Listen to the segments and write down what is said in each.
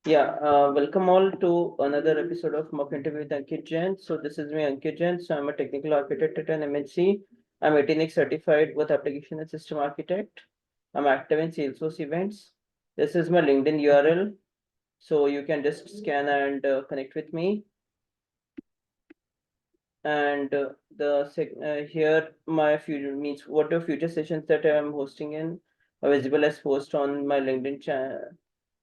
Yeah, welcome all to another episode of Mock Interview with Ankit Jain. So this is me, Ankit Jain. So I'm a technical architect at an MNC. I'm 18x certified with application and system architect. I'm active in Salesforce events. This is my LinkedIn URL. So you can just scan and connect with me. And here my future means what are future sessions that I'm hosting in are visible as post on my LinkedIn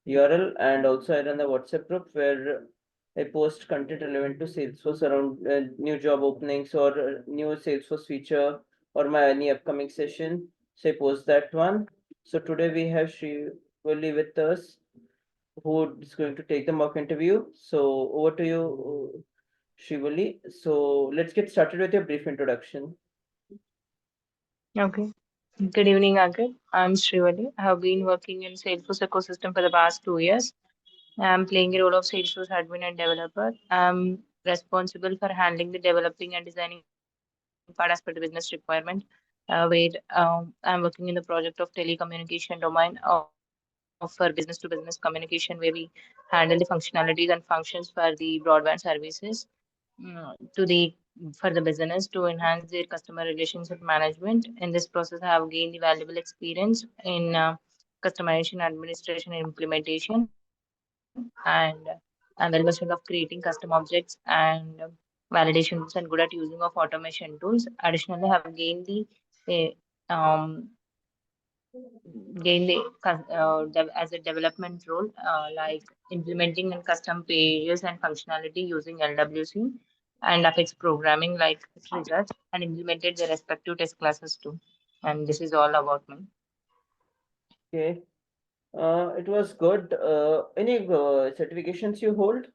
URL, and also I run a WhatsApp group where I post content relevant to Salesforce around new job openings or new Salesforce feature or my any upcoming session. So I post that one. So today we have Shivali with us, who is going to take the mock interview. So over to you, Shivali. So let's get started with your brief introduction. Okay. Good evening, Ankit. I'm Srivali. I have been working in Salesforce ecosystem for the past 2 years. I'm playing a role of Salesforce admin and developer. I'm responsible for handling the developing and designing part as per the business requirement. I'm working in the project of telecommunication domain of for business to business communication, where we handle the functionalities and functions for the broadband services to the for the business to enhance their customer relationship management. In this process, I have gained the valuable experience in customization, administration, and implementation, and I'm well versed of creating custom objects and validation tools and good at using of automation tools. Additionally, I have um, gained as a development role, like implementing and custom pages and functionality using LWC and Apex programming like research and implemented the respective test classes too. And this is all about me. Okay. It was good. Any certifications you hold?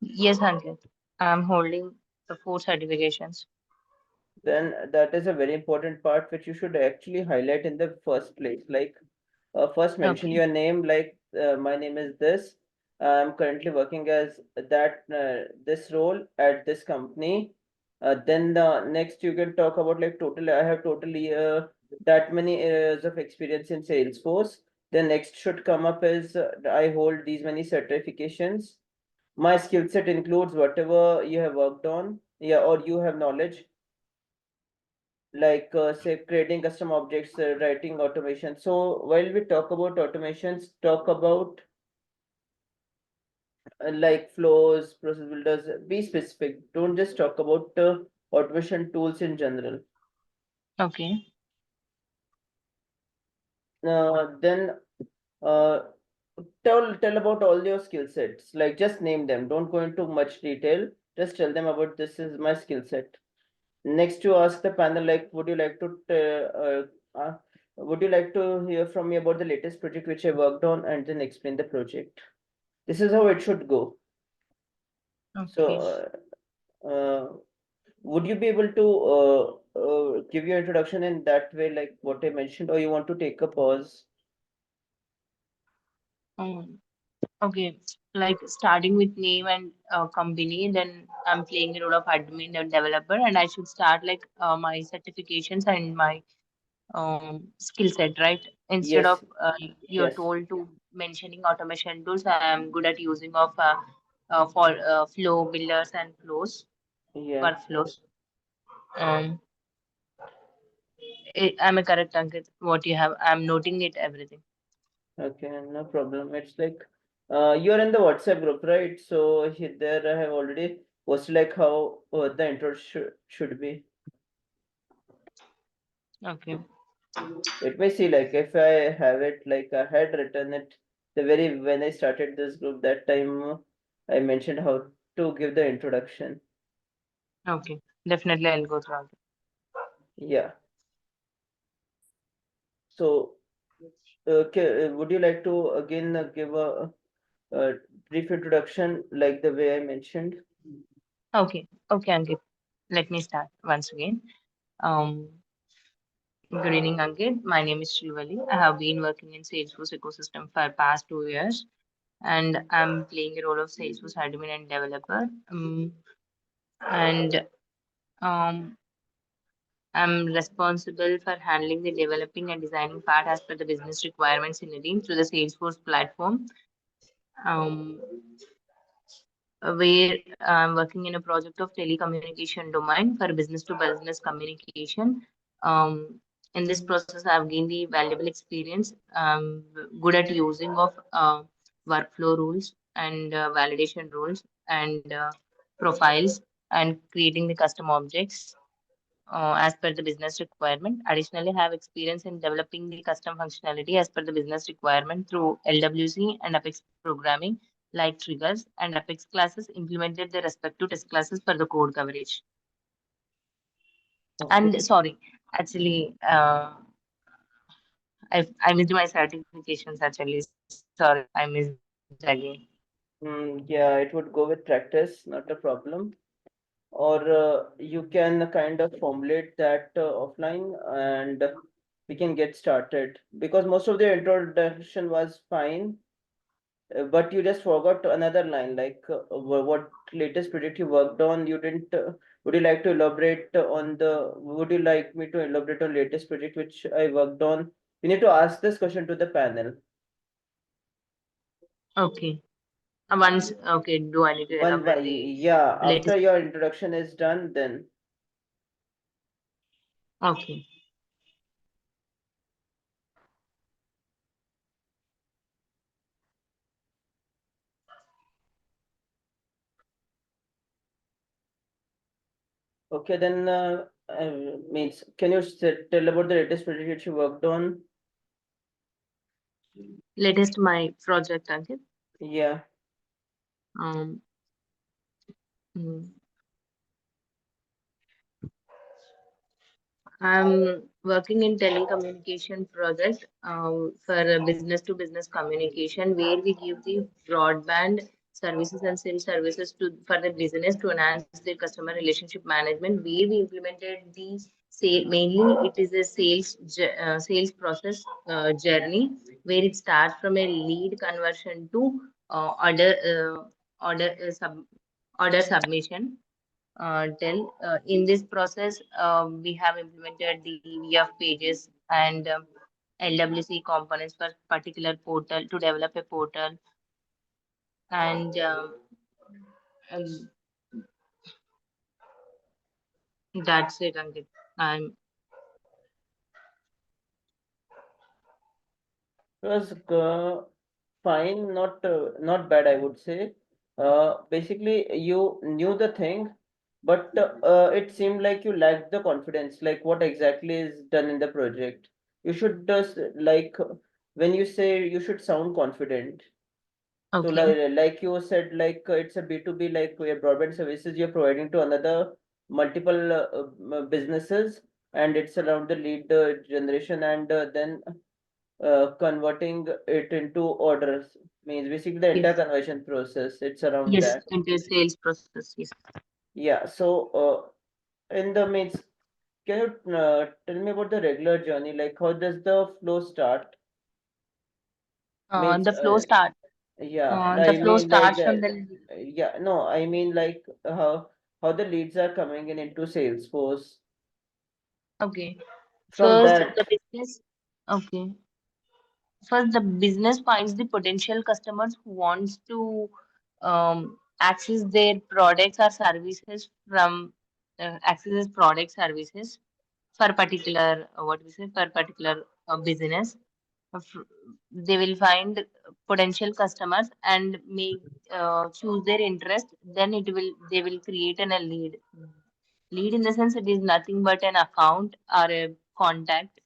Yes, Ankit. I'm holding the 4 certifications. Then that is a very important part which you should actually highlight in the first place. Like, first mention Okay. your name, like, my name is this. I'm currently working as this role at this company. Then the next you can talk about like totally, I have totally that many years of experience in Salesforce. The next should come up is I hold these many certifications. My skill set includes whatever you have worked on, yeah, or you have knowledge, like say creating custom objects, writing automation. So while we talk about automations, talk about like flows, process builders, be specific. Don't just talk about automation tools in general. Okay. Then uh, tell about all your skill sets. Like just name them. Don't go into much detail. Just tell them about this is my skill set. Next, to ask the panel, like, would you like to hear from me about the latest project which I worked on, and then explain the project? This is how it should go. Okay. So, would you be able to give your introduction in that way, like what I mentioned, or you want to take a pause? Um, okay. Like starting with name and company, then I'm playing the role of admin and developer, and I should start like my certifications and my skill set, right? Instead of Yes, you're yes, told to mentioning automation tools, I'm good at using of for flow builders and flows, yeah, workflows. Um, I'm a correct, Ankit. What you have, I'm noting it everything. okay, no problem. It's like you're in the WhatsApp group, right? So there I have already posted like how the intro should be. Okay. Let me see, like if I have it, like I had written it the very when I started this group, that time I mentioned how to give the introduction. Okay. Definitely, I'll go through. Yeah. So, would you like to again give a brief introduction like the way I mentioned? Okay. Okay, Ankit. Let me start once again. Um, Good evening, Ankit. My name is Srivali. I have been working in Salesforce ecosystem for past 2 years, and I'm playing a role of Salesforce admin and developer. And um, I'm responsible for handling the developing and designing part as per the business requirements in the team through the Salesforce platform. Um, where I'm working in a project of telecommunication domain for business to business communication. Um, in this process, I've gained the valuable experience. Good at using of workflow rules and validation rules and profiles and creating the custom objects as per the business requirement. Additionally, have experience in developing the custom functionality as per the business requirement through LWC and Apex programming, like triggers and Apex classes implemented the respective test classes for the code coverage. Okay. And sorry, actually, I missed my certifications actually. Sorry, I missed again. Yeah, it would go with practice, not a problem. Or you can kind of formulate that offline and we can get started because most of the introduction was fine, but you just forgot another line like what latest project you worked on. You didn't. Would you like to elaborate on the? Would you like me to elaborate on latest project which I worked on? We need to ask this question to the panel. Okay. Once, okay, do I need to elaborate the Yeah, latest? after your introduction is done, then. Okay. Okay, then means can you tell about the latest project which you worked on? Latest my project, Ankit. Yeah. Um, mm, I'm working in telecommunication project for business to business communication, where we give the broadband services and sales services to for the business to enhance their customer relationship management. Where we implemented the sale mainly, it is a sales process journey where it starts from a lead conversion to order order submission till in this process, we have implemented the VF pages and LWC components for particular portal to develop a portal, and that's it, Ankit. I'm It was fine, not bad, I would say. Basically, you knew the thing, but it seemed like you lacked the confidence, like what exactly is done in the project. You should just like when you say you should sound confident. So okay. like you said, like it's a B2B, like your broadband services you're providing to another multiple businesses, and it's around the lead generation and then converting it into orders means basically the entire Yes, conversion process. It's around yes, that. into sales process. Yes. Yeah. So in the means, can you tell me about the regular journey? Like how does the flow start? Means The flow start. yeah. The I flow mean like starts from the yeah. No, I mean like how the leads are coming in into Salesforce. okay. From First, that, the business. Okay. First, the business finds the potential customers who wants to access their products or services from access product services for particular what we say for particular business. F- They will find potential customers and may choose their interest. Then it will they will create a lead. Lead in the sense it is nothing but an account or a contact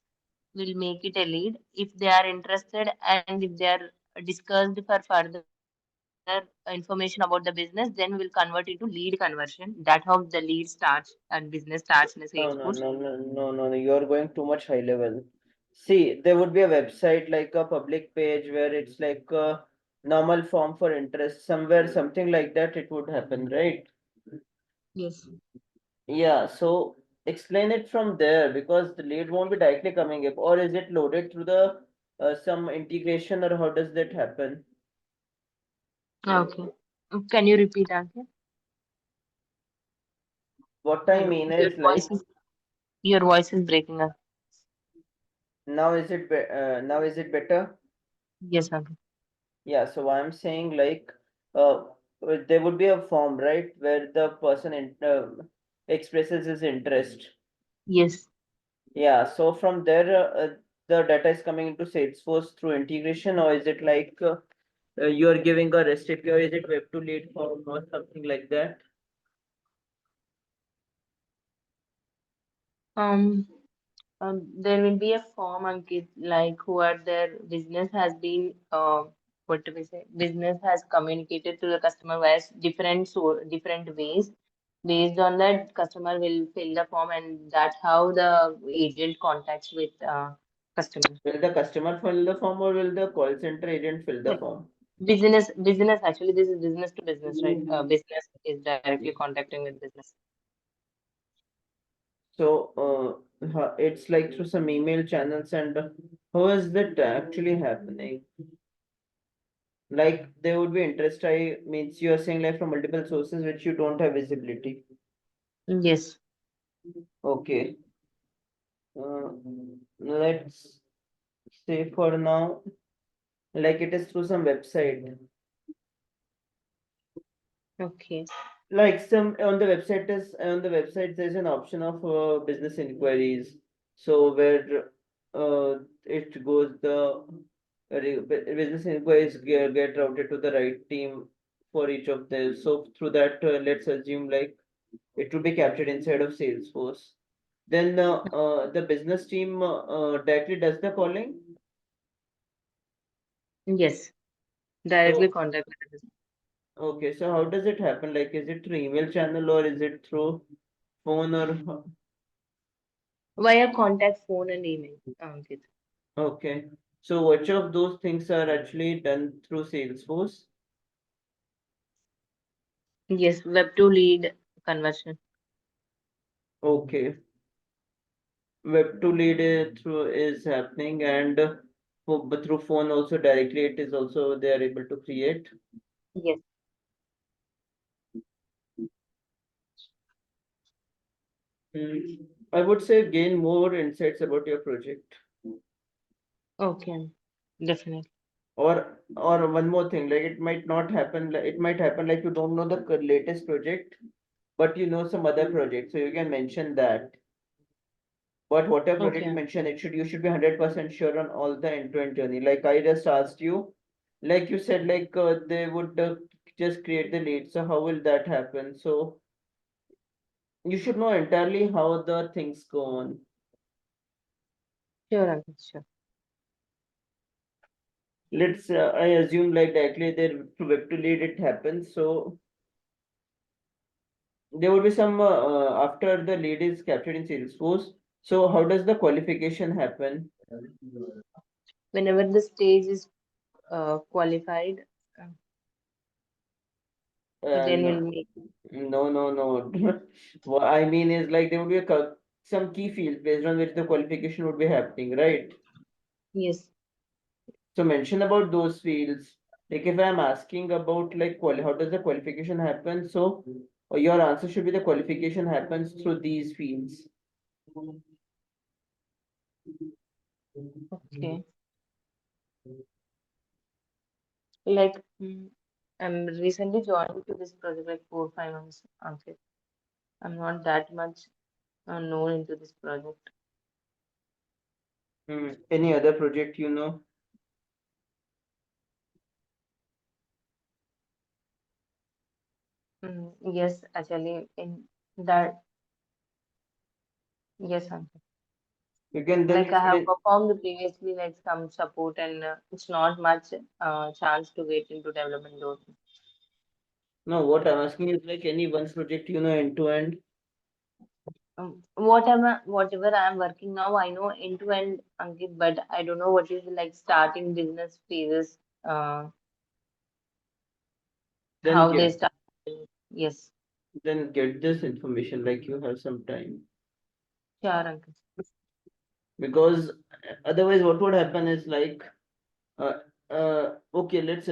will make it a lead if they are interested and if they are discussed for further information about the business, then we will convert into lead conversion. That how the lead starts and business starts in a no, Salesforce. no, no, no, no, no, no, you're going too much high level. See, there would be a website like a public page where it's like a normal form for interest, somewhere, something like that, it would happen, right? Yes. Yeah, so explain it from there because the lead won't be directly coming up, or is it loaded through the some integration, or how does that happen? Okay. Can you repeat again? What I Hello. mean Your is voice like, is. Your voice is breaking up. Now is it better? Yes, Ankit. Yeah, so I'm saying like uh there would be a form, right, where the person expresses his interest. Yes. Yeah, so from there the data is coming into Salesforce through integration, or is it like you are giving a REST API, or is it web to lead form or something like that? Um, there will be a form, Ankit, like who are their business has been, what do we say? Business has communicated to the customer via different ways. Based on that, customer will fill the form, and that's how the agent contacts with customer. Will the customer fill the form or will the call center agent fill the Like form? business. Actually, this is business to business, right? Business is directly contacting with business. So it's like through some email channels, and how is that actually happening? Like there would be interest, I means you are saying like from multiple sources which you don't have visibility. Yes. Okay. Uh, let's say for now, like it is through some website. Okay. Like some on the website there's an option of business inquiries. So where it goes the business inquiries get routed to the right team for each of them. So through that, let's assume like it will be captured inside of Salesforce. Then the business team directly does the calling. Yes. Directly So contact with the business. okay, so how does it happen? Like, is it through email channel or is it through phone or Via contact phone and email, Ankit. okay. So which of those things are actually done through Salesforce? Yes, web to lead conversion. Okay. Web to lead through is happening, and but through phone also directly it is also they are able to create. Yes. Hmm. I would say gain more insights about your project. Okay. Definitely. Or one more thing, like it might not happen, like it might happen like you don't know the latest project, but you know some other project, so you can mention that. But whatever project you Okay. mention, it should you should be 100% sure on all the end-to-end journey. Like I just asked you, like you said, like they would just create the lead. So how will that happen? So you should know entirely how the things go on. Sure, Ankit. Sure. Let's I assume like directly there to web to lead it happens. So there would be some after the lead is captured in Salesforce. So how does the qualification happen? Whenever the stage is qualified, uh, then No, we'll make. no. What I mean is like there would be some key fields based on which the qualification would be happening, right? Yes. So mention about those fields. Like if I'm asking about like how does the qualification happen? So your answer should be the qualification happens through these fields. Okay. Like, I'm recently joined to this project like 4 5 months, Ankit. I'm not that much known into this project. Any other project you know? Yes, actually, in that, yes, Ankit. You can then Like I have explain. performed previously like some support and it's not much chance to get into development though. No, what I'm asking is like any one project you know end to end. Whatever I'm working now, I know end to end, Ankit, but I don't know what is like starting business phases, uh, Then how they get start. Yes, this information like you have some time. sure, Ankit. Because otherwise what would happen is like uh, okay, let's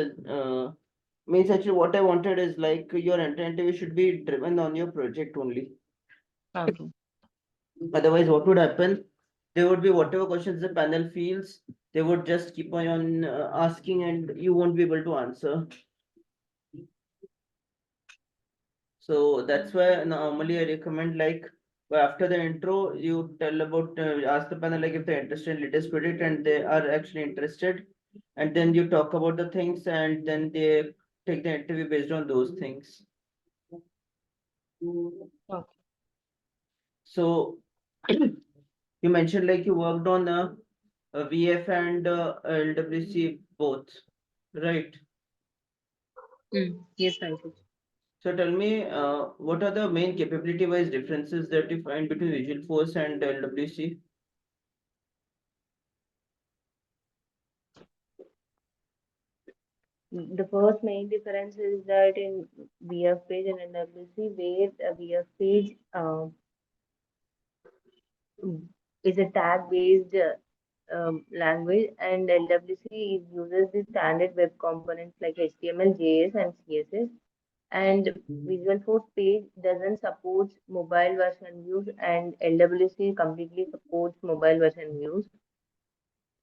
means actually what I wanted is like your interview should be driven on your project only. Okay. Otherwise, what would happen? There would be whatever questions the panel feels, they would just keep on asking, and you won't be able to answer. So that's why normally I recommend, like, after the intro, you tell about ask the panel like if they're interested in latest project and they are actually interested, and then you talk about the things, and then they take the interview based on those things. Okay. So you mentioned like you worked on a VF and LWC both, right? Yes, Ankit. So tell me, what are the main capability-wise differences that you find between Visualforce and LWC? The first main difference is that in VF page and NWC, where a VF page is a tag-based language, and LWC uses the standard web components like HTML, JS, and CSS. And Visual Force page doesn't support mobile version views, and LWC completely supports mobile version views.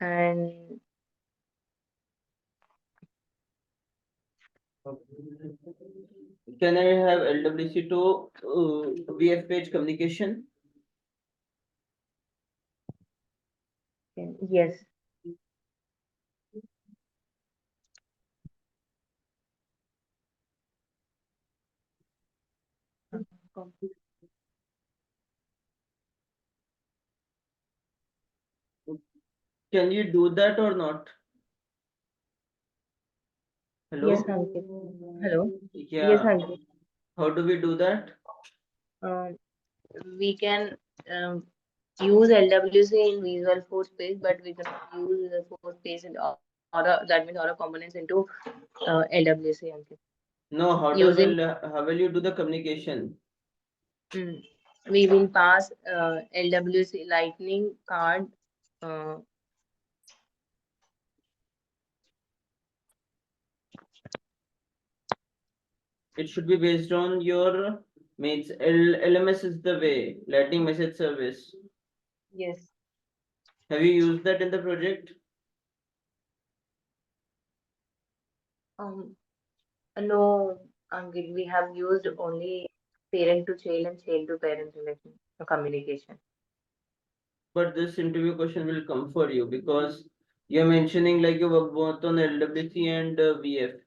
And Can I have LWC to VF page communication? yes, Can you do that or not? yes, Hello? Ankit. Hello. Yes, Yeah. Ankit. How do we do that? Um, we can use LWC in Visual Force page, but we cannot use the Force page in that means other components into LWC. Ankit. No, Using how will you do the communication? mm, we will pass LWC lightning card. Uh, It should be based on your means LMS is the way, Lightning Message Service. yes. Have you used that in the project? Um, no, Ankit, we have used only parent to child and child to parent relation communication. But this interview question will come for you because you're mentioning like you work both on LWC and VF.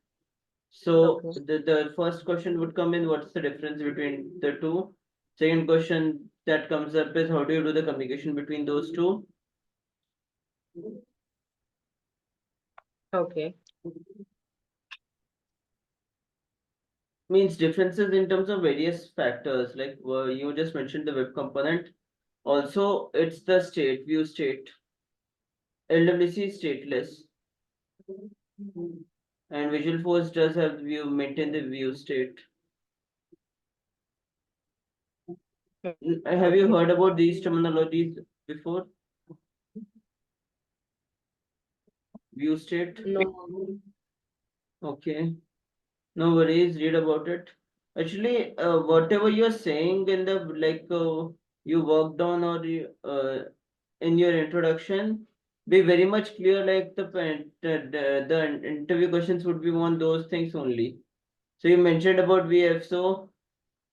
So Okay. the first question would come in, what's the difference between the two? Second question that comes up is how do you do the communication between those two? Okay. Means differences in terms of various factors, like you just mentioned the web component. Also, it's the state, view state. LWC is stateless, and Visualforce does have view, maintain the view state. Have you Okay. heard about these terminologies before? View state? No. Okay. No worries, read about it. Actually, whatever you're saying in the you worked on or in your introduction, be very much clear. Like the interview questions would be on those things only. So you mentioned about VF, so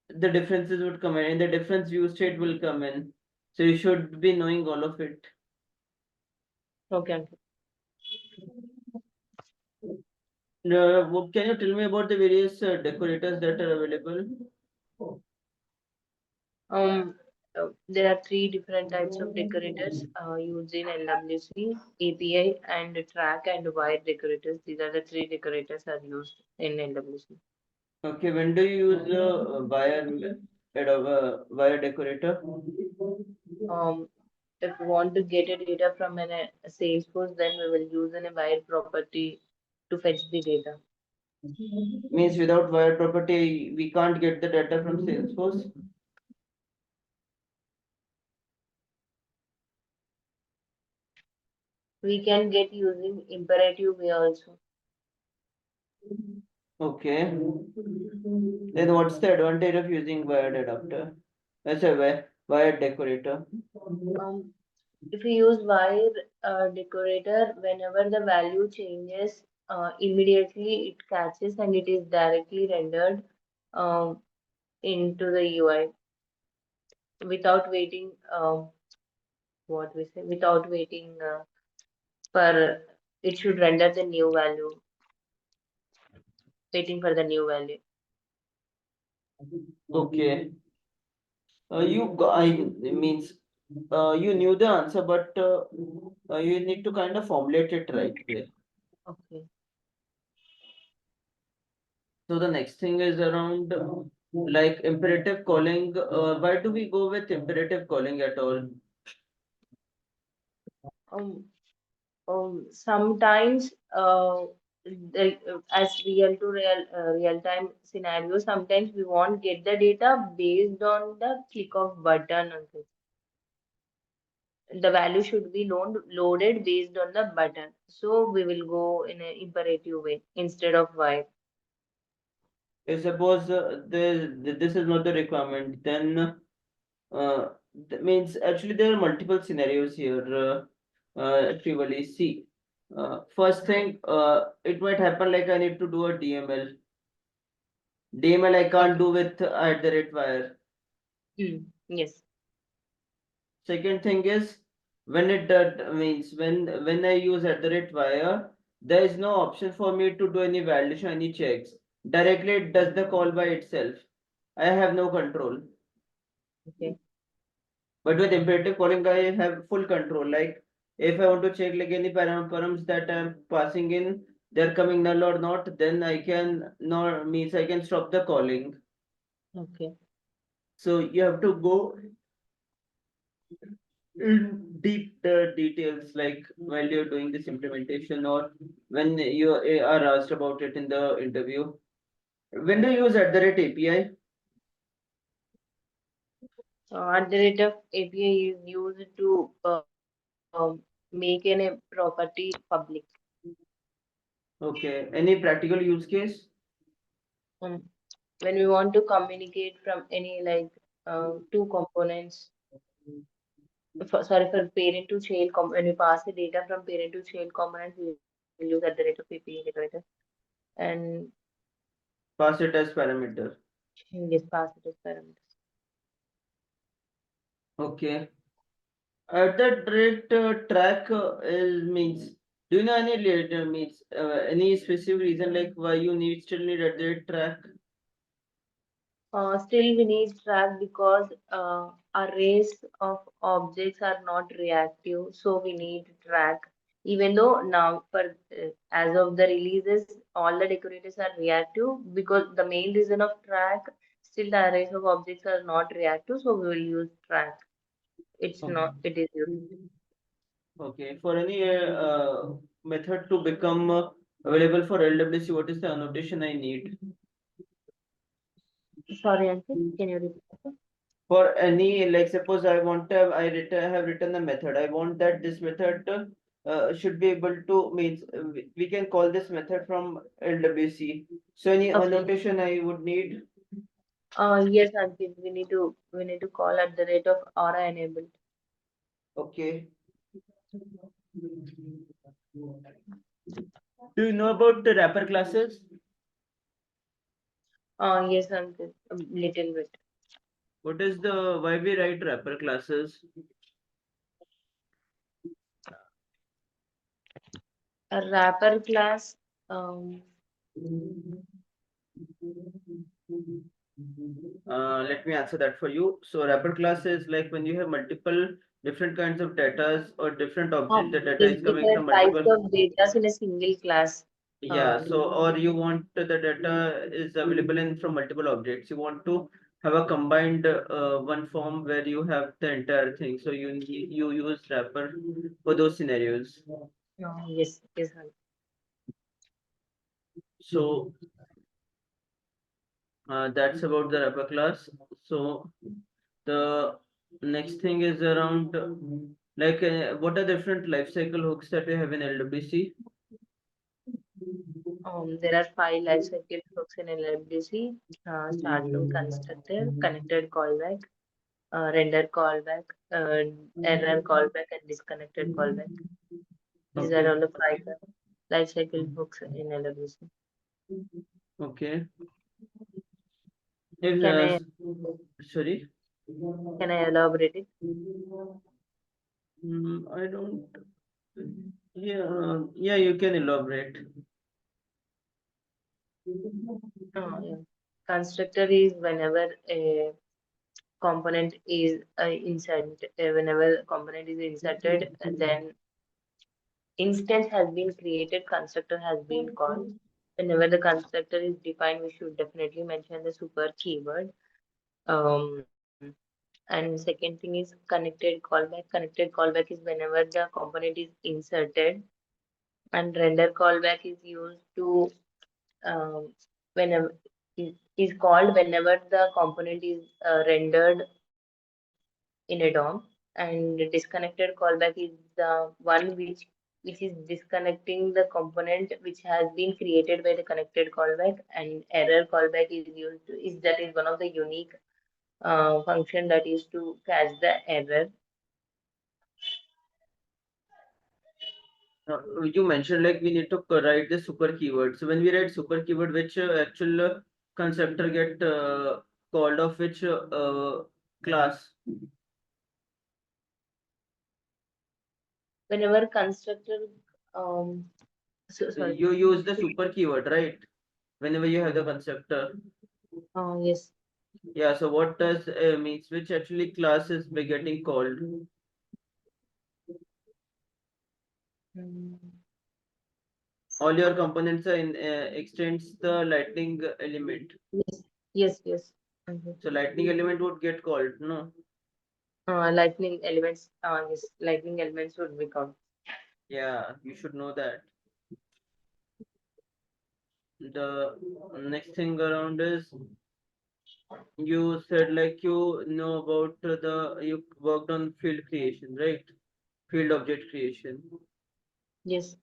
the differences would come in, and the difference view state will come in. So you should be knowing all of it. Okay. Can you tell me about the various decorators that are available? There are three different types of decorators used in LWC, API, and track and wire decorators. These are the three decorators are used in LWC. Okay, when do you use the wire decorator? Um, if we want to get a data from a Salesforce, then we will use a wire property to fetch the data. Means without wire property, we can't get the data from Salesforce. We can get using imperative way also. Okay. Then what's the advantage of using wired adapter? That's a wire. Wire decorator. Um, if we use wire decorator, whenever the value changes, immediately it catches and it is directly rendered um, into the UI without waiting. What we say? Without waiting for it should render the new value, waiting for the new value. Okay. I means you knew the answer, but you need to kind of formulate it right there. Okay. So the next thing is around like imperative calling. Why do we go with imperative calling at all? Um, Sometimes as real to real time scenario, sometimes we won't get the data based on the click of button. The value should be loaded based on the button. So we will go in an imperative way instead of while. Suppose this is not the requirement, then that means actually there are multiple scenarios here. Trivially, see. First thing, it might happen like I need to do a DML. DML I can't Okay. do with at the rate wire. Yes. Second thing is when it means when I use at the rate wire, there is no option for me to do any validation, any checks. Directly it does the call by itself. I have no control. Okay. But with imperative calling, I have full control. Like if I want to check like any params that I'm passing in, they're coming null or not, then I can not means I can stop the calling. Okay. So you have to go in deep details like while you're doing this implementation or when you are asked about it in the interview. When do you use at the rate API? At the rate of API is used to make a property public. Okay. Any practical use case? Um, when we want to communicate from any like two components, for parent to child when we pass the data from parent to child components, we will use at the rate of PPA decorator and Pass it as parameter. this pass it as parameters. Okay. At that rate, track is means. Do you know any later means any specific reason like why you need still need at that track? Still, we need track because arrays of objects are not reactive, so we need track. Even though now, for as of the releases, all the decorators are reactive because the main reason of track, still the arrays of objects are not reactive, so we will use track. It's not, it is used. Okay. For any method to become available for LWC, what is the annotation I need? Sorry, Ankit, can you repeat that? For any like suppose I want to have have written a method. I want that this method should be able to means we can call this method from LWC. So any Okay. annotation I would need. Yes, Ankit, we need to call at the rate of aura enabled. Okay. Do you know about the wrapper classes? Yes, Ankit, a little bit. What is the why we write wrapper classes? A wrapper class. Um, Let me answer that for you. So wrapper class is like when you have multiple different kinds of data or different objects. The data is coming from different types multiple. of data in a single class. Yeah, Do so or you want the data is available in from multiple objects. You want to have a combined one form where you have the entire thing. So you use wrapper for those scenarios. yes, yes, Ankit. So that's about the wrapper class. So the next thing is around like what are different life cycle hooks that we have in LWC? There are five lifecycle hooks in LWC. Start from constructor, connected callback, render callback, error callback, and disconnected callback. These are Okay. all the five lifecycle hooks in LWC. Okay. If, Can I sorry. can I elaborate it? I don't. Yeah, yeah, you can elaborate. Yeah. Constructor is whenever a component is whenever component is inserted, then instance has been created, constructor has been called. Whenever the constructor is defined, we should definitely mention the super keyword. Um, and second thing is connected callback. Connected callback is whenever the component is inserted, and render callback is used to whenever is called whenever the component is rendered in a DOM, and disconnected callback is the one which is disconnecting the component which has been created by the connected callback, and error callback is used is that is one of the unique function that is to catch the error. You mentioned like we need to write the super keyword. So when we write super keyword, which actual constructor get called of which class? Whenever constructor um sorry. You use the super keyword, right? Whenever you have the constructor. Yes. Yeah, so what does means which actually class is be getting called? Mm, All your components are in extends the lightning element. yes, yes, yes. Mhm. So lightning element would get called, no? Lightning elements, yes, lightning elements would be count. Yeah, you should know that. The next thing around is you said like you know about the you worked on field creation, right? Field object creation. Yes.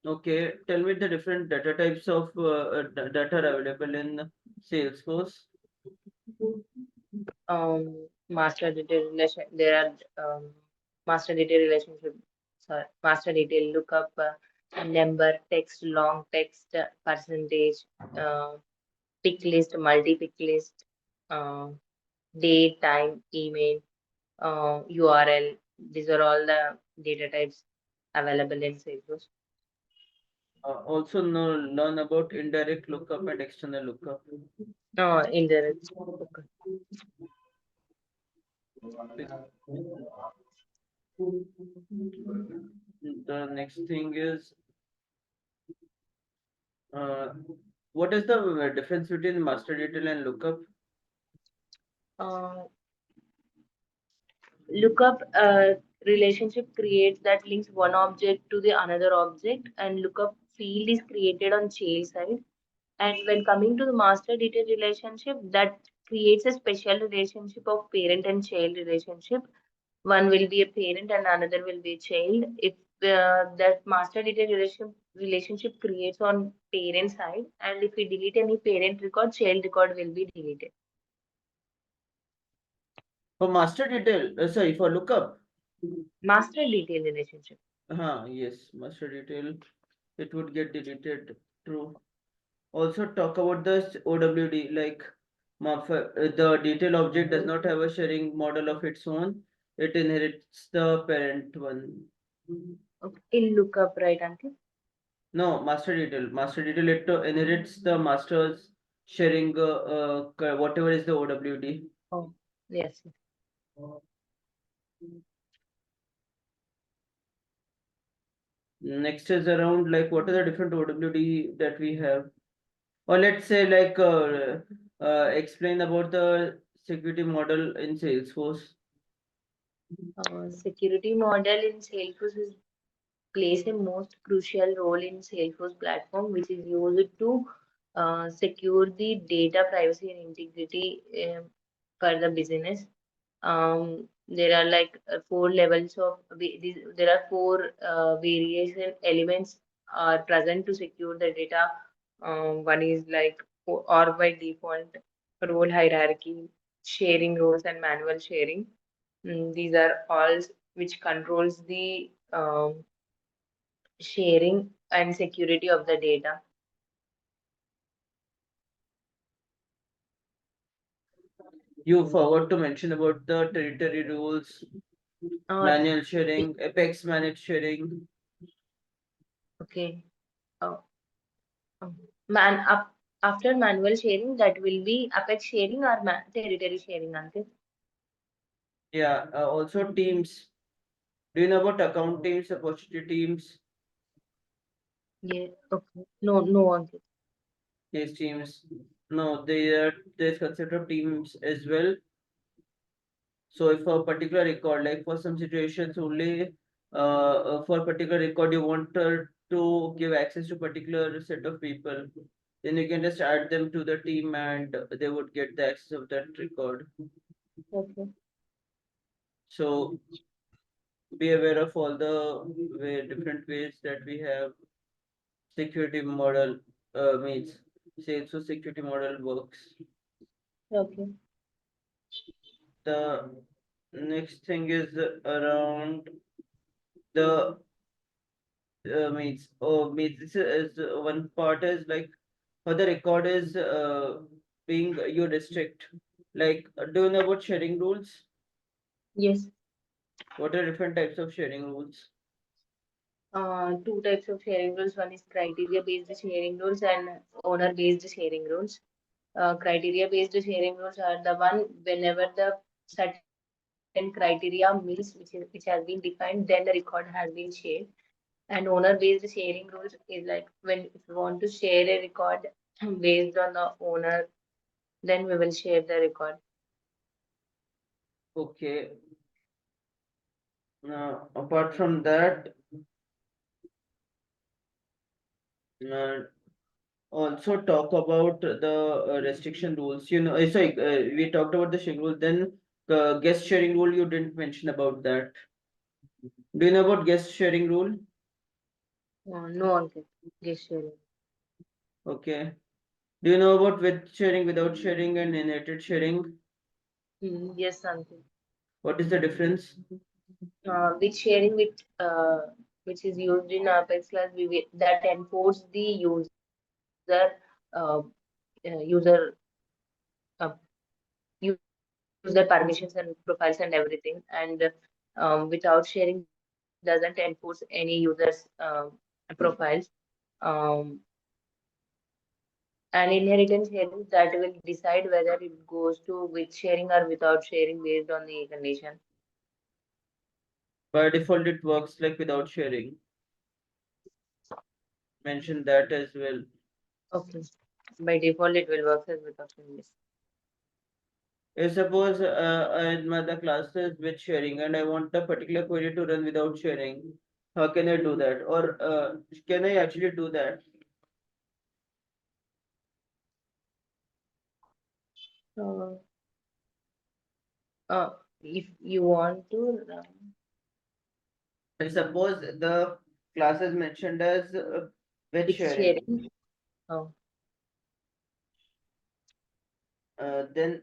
Okay, tell me the different data types of data are available in Salesforce. Master detail relation. There are master detail relationship. Sorry, master detail lookup, number, text, long text, percentage, uh, pick list, multi pick list, uh, date, time, email, URL. These are all the data types available in Salesforce. Also know learn about indirect lookup and external lookup. Indirect. Okay. The next thing is uh, what is the difference between master detail and lookup? Uh, Lookup relationship creates that links one object to the another object, and lookup field is created on child side. And when coming to the master detail relationship, that creates a special relationship of parent and child relationship. One will be a parent and another will be a child. If that master detail relationship creates on parent side, and if we delete any parent record, child record will be deleted. For master detail, sorry, for lookup. Master detail relationship. Yes, master detail. It would get deleted. True. Also talk about the OWD, like the detail object does not have a sharing model of its own. It inherits the parent one. Okay. In lookup, right, Ankit? No, master detail. Master detail it inherits the master's sharing whatever is the OWD. Oh, yes. Next is around like what are the different OWD that we have? Or let's say like explain about the security model in Salesforce. Security model in Salesforce plays a most crucial role in Salesforce platform, which is used to secure the data privacy and integrity for the business. There are like four levels of there are four variation elements are present to secure the data. One is like or by default role hierarchy. sharing rules and manual sharing. These are all which controls the sharing and security of the data. You forgot to mention about the territory rules, Uh, manual sharing, Apex managed sharing. okay. Uh, man up after manual sharing, that will be Apex sharing or territory sharing, Ankit. Yeah, also teams. Do you know about account teams, opportunity teams, Yeah. Okay. No, no, Ankit. case teams? No, there's concept of teams as well. So if a particular record, like for some situations only, for a particular record you want to give access to particular set of people, then you can just add them to the team and they would get the access of that record. Okay. So be aware of all the different ways that we have security model means Salesforce security model works. Okay. The next thing is around the means this is one part is like how the record is being your district. Like, do you know about sharing rules? Yes. What are different types of sharing rules? Two types of sharing rules. One is criteria-based sharing rules and owner-based sharing rules. Criteria-based sharing rules are the one whenever the certain criteria meets, which has been defined, then the record has been shared. And owner-based sharing rules is like when if you want to share a record based on the owner, then we will share the record. Okay. Apart from that, uh, also talk about the restriction rules. Sorry, we talked about the sharing rule. Then guest sharing rule, you didn't mention about that. Do you know about guest sharing rule? No, Ankit. Guest sharing. Okay. Do you know about with sharing, without sharing, and inherited sharing? Yes, Ankit. What is the difference? With sharing with which is used in Apex class, that enforce the uh, user user permissions and profiles and everything. And without sharing doesn't enforce any users profiles. Um, and inheritance sharing that will decide whether it goes to with sharing or without sharing based on the condition. By default, it works like without sharing. Mention that as well. Okay. By default, it will work as without sharing. If suppose in my the classes with sharing and I want a particular query to run without sharing, how can I do that? Or can I actually do that? Uh, if you want to I suppose the class is mentioned as with with sharing. sharing, uh, Then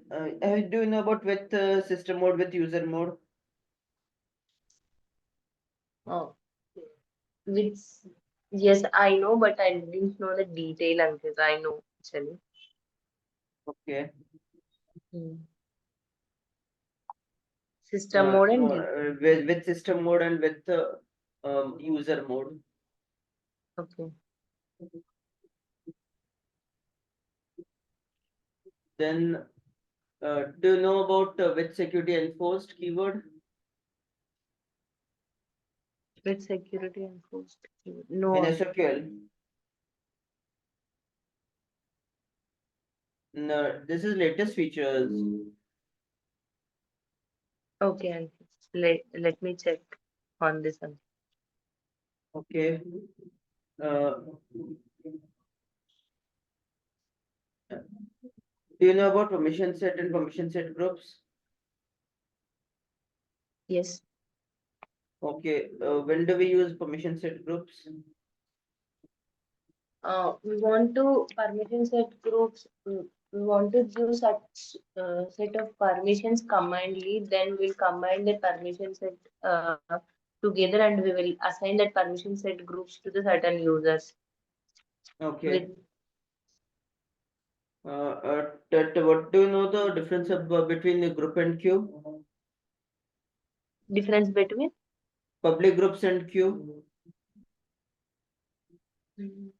do you know about with system mode with user mode? uh, with yes, I know, but I didn't know the detail until I know actually. Okay. Hmm. System mode and With system mode and with user mode. okay. Then do you know about with security enforced keyword With security enforced. No, in Ankit. SQL? No, this is latest features. Okay, Ankit. Let me check on this one. Okay. Uh, do you know about permission set and permission set groups? Yes. Okay. When do we use permission set groups? We want to permission set groups. we want to give such set of permissions commandly, then we'll combine the permission set together and we will assign that permission set groups to the certain users with Okay. What do you know the difference between the group and queue? difference between. Public groups and queue? Mhm.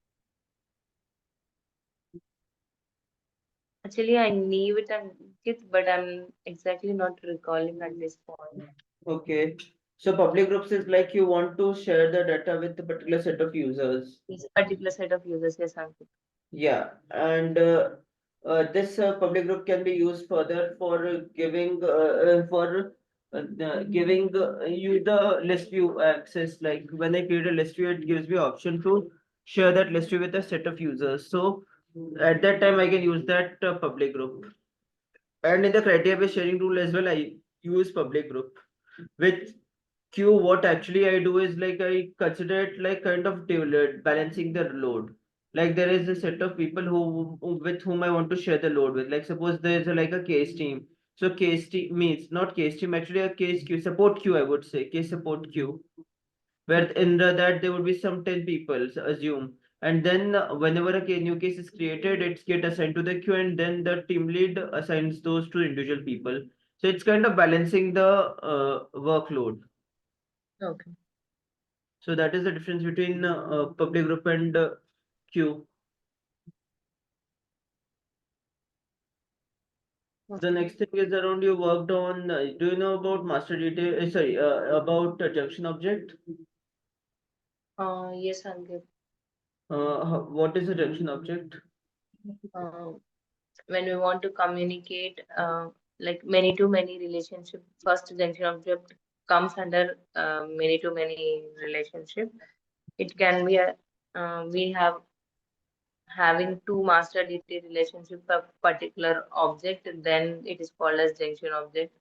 Actually, I knew it and it, but I'm exactly not recalling at this point. Okay. So public groups is like you want to share the data with a particular set of users. This particular set of users, yes, Ankit. Yeah, and this public group can be used further for giving you the list view access. Like when I create a list view, it gives me option to share that list view with a set of users. So at that time, I can use that public group. And in the criteria-based sharing rule as well, I use public group. With queue, what actually I do is like I consider it like kind of balancing the load. Like there is a set of people with whom I want to share the load with. Like suppose there is like a case team. So case team means not case team, actually a case queue, support queue, I would say, case support queue, where in that there would be some 10 people, assume. And then whenever a new case is created, it's get assigned to the queue, and then the team lead assigns those to individual people. So it's kind of balancing the workload. Okay. So that is the difference between public group and queue. The Okay. next thing is around you worked on. Do you know about master detail? Sorry, about junction object. Yes, Ankit. What is a junction object? Uh, when we want to communicate like many to many relationship, first junction object comes under many to many relationship. It can be a we have having two master detail relationship for particular object, then it is called as junction object.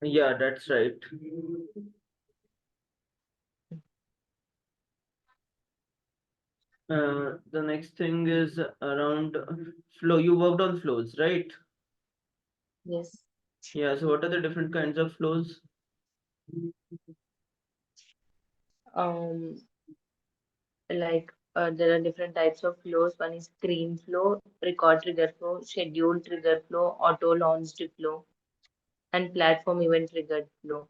Yeah, that's right. The next thing is around flow. You worked on flows, right? Yes. Yeah. So what are the different kinds of flows? Um, like there are different types of flows. One is screen flow, record trigger flow, schedule trigger flow, auto launched flow, and platform event triggered flow.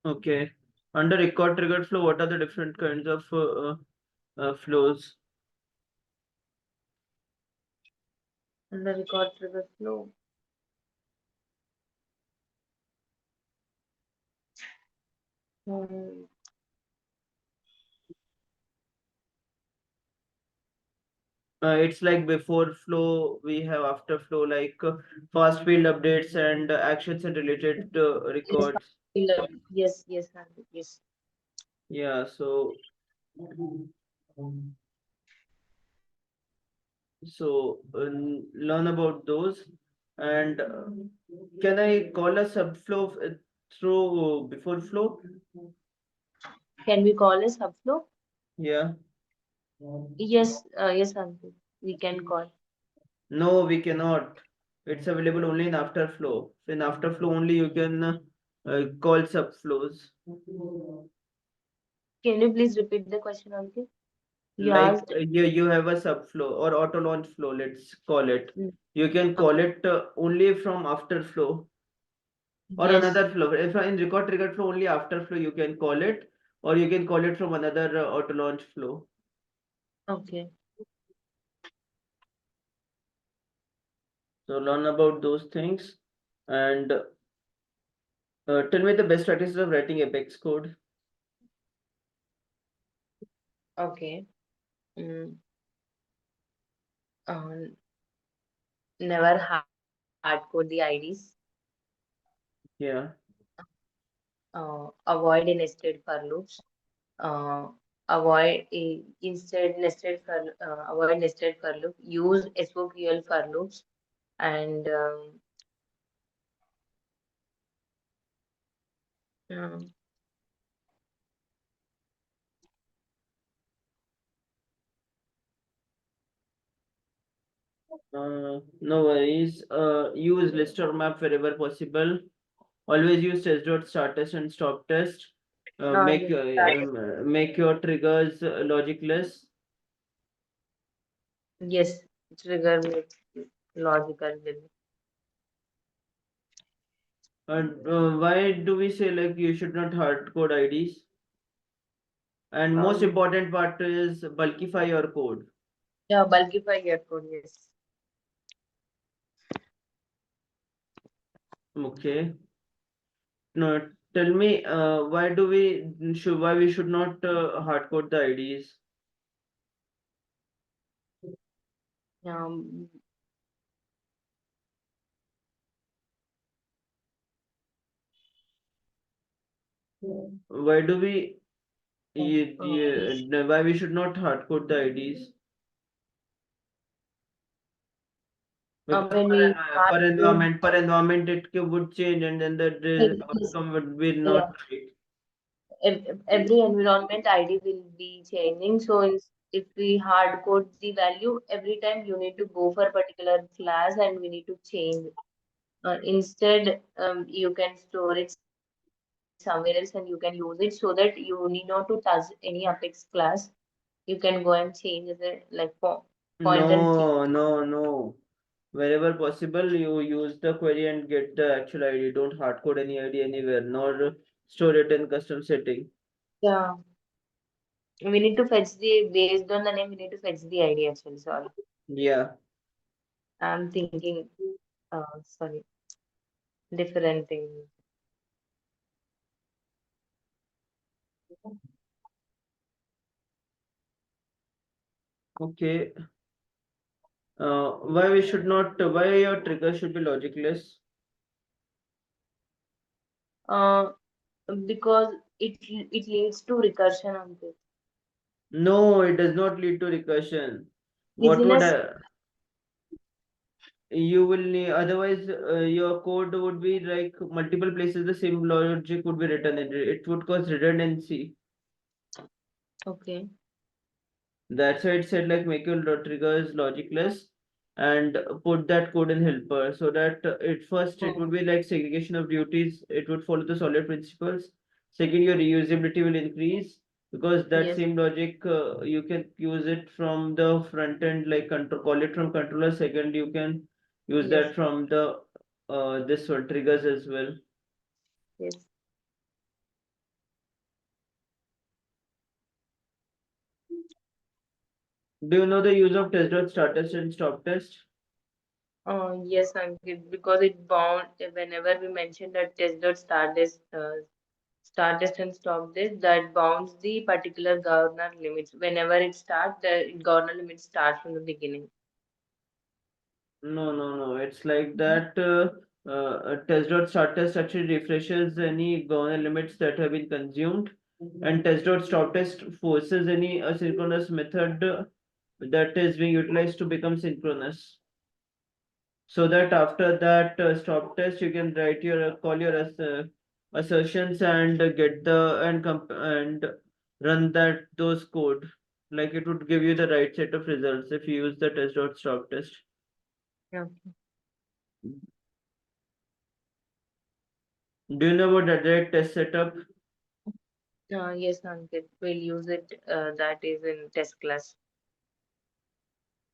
Okay. Under record triggered flow, what are the different kinds of flows? And the record trigger flow. Um, It's like before flow, we have after flow, like fast field updates and actions and related yes, records. yes, yes, Hardik, yes. Yeah, so learn about those. And can I call a subflow through before flow? Can we call a subflow? Yeah. Yes, yes, Hardik, we can call. No, we cannot. It's available only in afterflow. So in afterflow only you can call subflows. Can you please repeat the question, Ankit? You Like asked. you have a subflow or auto launch flow, let's call it. Mm, You can call okay. it only from afterflow or Yes. another flow. If in record triggered flow only afterflow you can call it, or you can call it from another auto launch flow. Okay. So learn about those things and tell me the best practices of writing Apex code. Okay. Mm, um, never hard code the IDs. Yeah. Avoid nested for loops. Uh, avoid nested for loop. Use SOQL for loops and um, No worries. Use list or map wherever possible. Always use test dot start test and stop test. Yes, Make your triggers logicless. yes, trigger with logical will. And why do we say like you should not hard code IDs? And most Um, important part is bulkify your code. yeah, bulkify your code, yes. Okay. No, tell me, why we should not hard code the IDs? Um, Why do we uh, why we should not hard code the IDs? Because when we hard code, per environment would change and then the yes, outcome would be not yeah, right. every environment ID will be changing. So if we hard code the value, every time you need to go for a particular class and we need to change. Instead, you can store it somewhere else and you can use it so that you need not to touch any Apex class. You can go and change the like point and change. No. Wherever possible, you use the query and get the actual ID. Don't hard code any ID anywhere, nor store it in custom setting. Yeah, we need to fetch the based on the name. We need to fetch the ID actually. Sorry, Yeah. I'm thinking. Sorry, different thing. Okay. Why we should not? Why your trigger should be logicless? Uh, because it leads to recursion on this. No, it does not lead to recursion. What would Business, you will need? Otherwise, your code would be like multiple places. The same logic would be written in it. It would cause redundancy. okay. That's why it said like make your triggers logicless and put that code in helper so that it first it would Oh, be like segregation of duties. It would follow the solid principles. Second, your reusability will increase because that yes, same logic you can use it from the front end like control call it from controller. Second, you can use yes, that from the this one triggers as well. yes. Do you know the use of test dot start test and stop test? Yes, Ankit, because it bound whenever we mention that test dot start test and stop this, that bounds the particular governor limits. Whenever it starts, the governor limit starts from the beginning. No. It's like that test dot start test actually refreshes any governor limits that have been consumed, and test dot stop test forces any asynchronous method that is being utilized to become synchronous. So that after that stop test, you can write your call your assertions and get the and run that those code. Like it would give you the right set of results if you use the test dot stop test. Yeah. Do you know about the direct test setup? Yes, Ankit, we'll use it. That is in test class.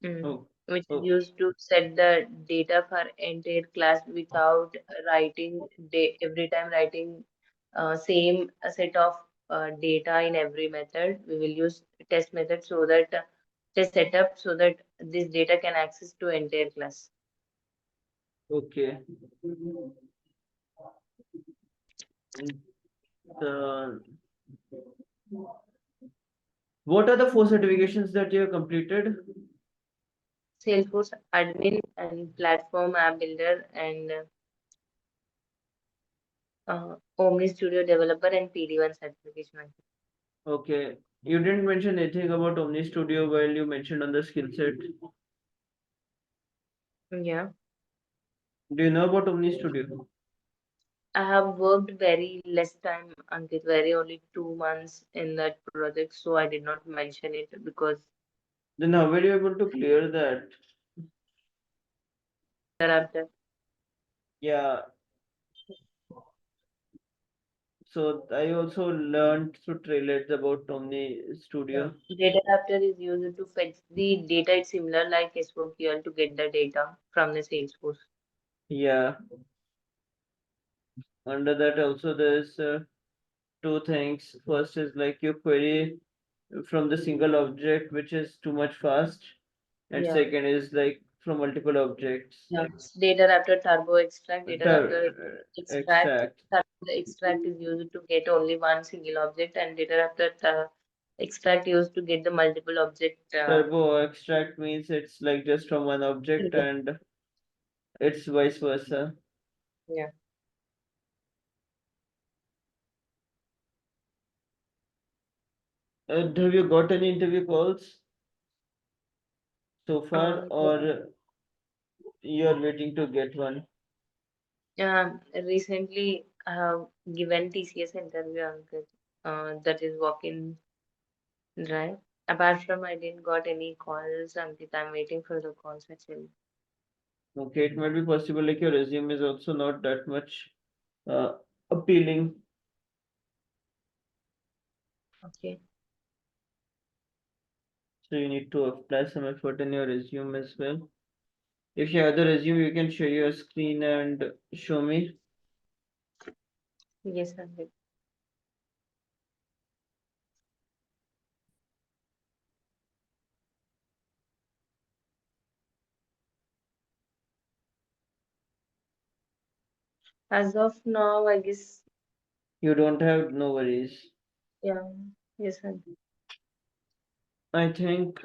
Oh, Which is oh, used to set the data for entire class without writing every time writing same set of data in every method. We will use test method so that test setup so that this data can access to entire class. okay. The, what are the four certifications that you have completed? Salesforce admin and platform app builder and OmniStudio developer and PD1 certification. Okay. You didn't mention anything about OmniStudio while you mentioned on the skill set. Yeah. Do you know about OmniStudio? I have worked very less time, Ankit, very only 2 months in that project, so I did not mention it because Then how were you able to clear that? Thereafter, Yeah, so I also learned through trailers about yeah. OmniStudio. Data after is used to fetch the data. It's similar like SQL to get the data from the Salesforce. Yeah, under that also there's two things. First is like you query from the single object, which is too much fast, and Yeah. second is like from multiple objects. Yeah. Data after turbo extract. Data after extract. Extract. Turbo extract is used to get only one single object, and data after extract used to get the multiple object. Turbo extract means it's like just from one object, Yeah. and it's vice versa. Yeah. Have you got any interview calls so far, Yes. or you're waiting to get one? Recently, I have given TCS interview, Ankit. That is walk-in drive. Apart from, I didn't got any calls, Ankit. I'm waiting for the calls actually. Okay, it might be possible like your resume is also not that much uh, appealing, Okay. so you need to apply some effort in your resume as well. If you have the resume, you can share your screen and show me. Yes, Ankit. As of now, I guess, You don't have, no worries. yeah. Yes, Ankit. I think